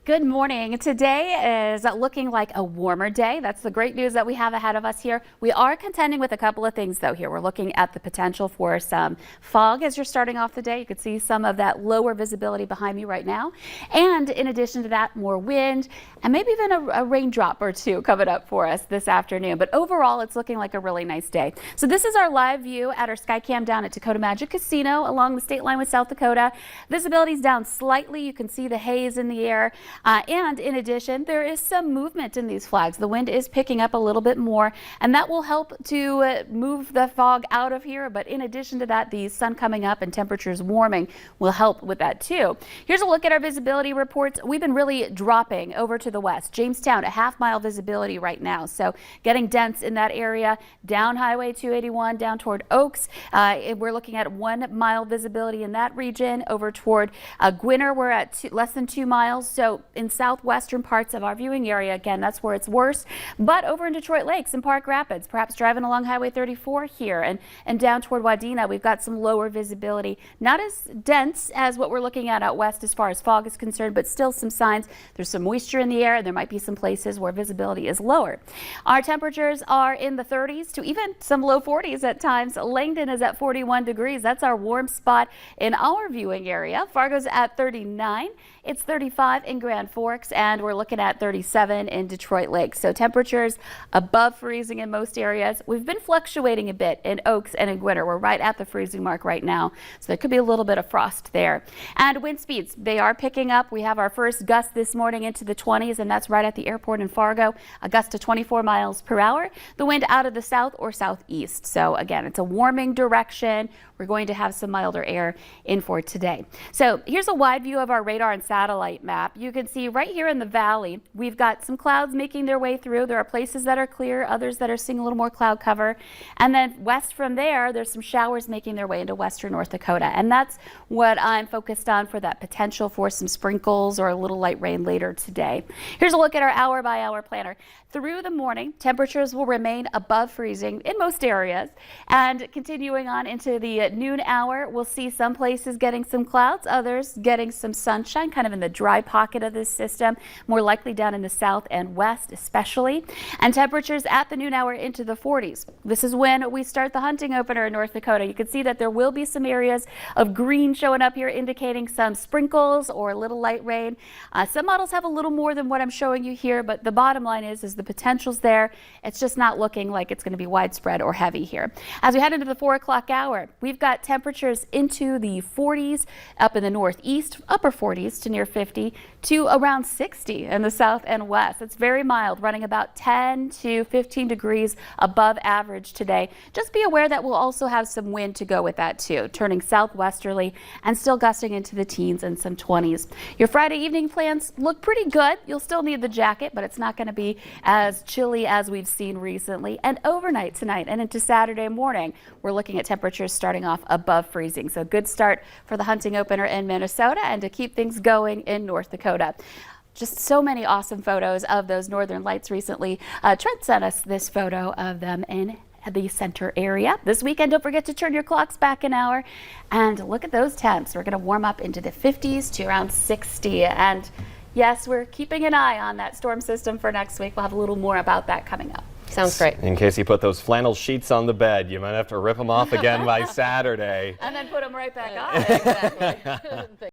Good morning. Today is looking like a warmer day. That's the great news that we have ahead of us here. We are contending with a couple of things though here. We're looking at the potential for some fog as you're starting off the day. You can see some of that lower visibility behind me right now. And in addition to that, more wind and maybe even a raindrop or two coming up for us this afternoon. But overall, it's looking like a really nice day. So this is our live view at our Skycam down at Dakota Magic Casino along the state line with South Dakota. Visibility is down slightly. You can see the haze in the air. And in addition, there is some movement in these flags. The wind is picking up a little bit more, and that will help to move the fog out of here. But in addition to that, the sun coming up and temperatures warming will help with that too. Here's a look at our visibility reports. We've been really dropping over to the west. Jamestown, a half-mile visibility right now. So getting dense in that area. Down Highway 281, down toward Oaks. We're looking at 1 mile visibility in that region. Over toward Gwinner, we're at less than 2 miles. So in southwestern parts of our viewing area, again, that's where it's worse. But over in Detroit Lakes and Park Rapids, perhaps driving along Highway 34 here and down toward Wadena, we've got some lower visibility. Not as dense as what we're looking at out west as far as fog is concerned, but still some signs. There's some moisture in the air, and there might be some places where visibility is lower. Our temperatures are in the 30s to even some low 40s at times. Langdon is at 41 degrees. That's our warm spot in our viewing area. Fargo's at 39. It's 35 in Grand Forks, and we're looking at 37 in Detroit Lakes. So temperatures above freezing in most areas. We've been fluctuating a bit in Oaks and in Gwinner. We're right at the freezing mark right now, so there could be a little bit of frost there. And wind speeds, they are picking up. We have our first gust this morning into the 20s, and that's right at the airport in Fargo, a gust to 24 miles per hour. The wind out of the south or southeast. So again, it's a warming direction. We're going to have some milder air in for today. So here's a wide view of our radar and satellite map. You can see right here in the valley, we've got some clouds making their way through. There are places that are clear, others that are seeing a little more cloud cover. And then west from there, there's some showers making their way into western North Dakota. And that's what I'm focused on for that potential for some sprinkles or a little light rain later today. Here's a look at our hour-by-hour planner. Through the morning, temperatures will remain above freezing in most areas. And continuing on into the noon hour, we'll see some places getting some clouds, others getting some sunshine, kind of in the dry pocket of this system, more likely down in the south and west especially. And temperatures at the noon hour into the 40s. This is when we start the hunting opener in North Dakota. You can see that there will be some areas of green showing up here, indicating some sprinkles or a little light rain. Some models have a little more than what I'm showing you here, but the bottom line is the potential's there. It's just not looking like it's going to be widespread or heavy here. As we head into the 4 o'clock hour, we've got temperatures into the 40s up in the northeast, upper 40s to near 50 to around 60 in the south and west. It's very mild, running about 10 to 15 degrees above average today. Just be aware that we'll also have some wind to go with that too, turning southwesterly and still gusting into the teens and some 20s. Your Friday evening plans look pretty good. You'll still need the jacket, but it's not going to be as chilly as we've seen recently. And overnight tonight and into Saturday morning, we're looking at temperatures starting off above freezing. So good start for the hunting opener in Minnesota and to keep things going in North Dakota. Just so many awesome photos of those northern lights recently. Trent sent us this photo of them in the center area. This weekend, don't forget to turn your clocks back an hour and look at those temps. We're going to warm up into the 50s to around 60. And yes, we're keeping an eye on that storm system for next week. We'll have a little more about that coming up. Sounds great. In case you put those flannel sheets on the bed, you might have to rip them off again by Saturday. And then put them right back on. Exactly.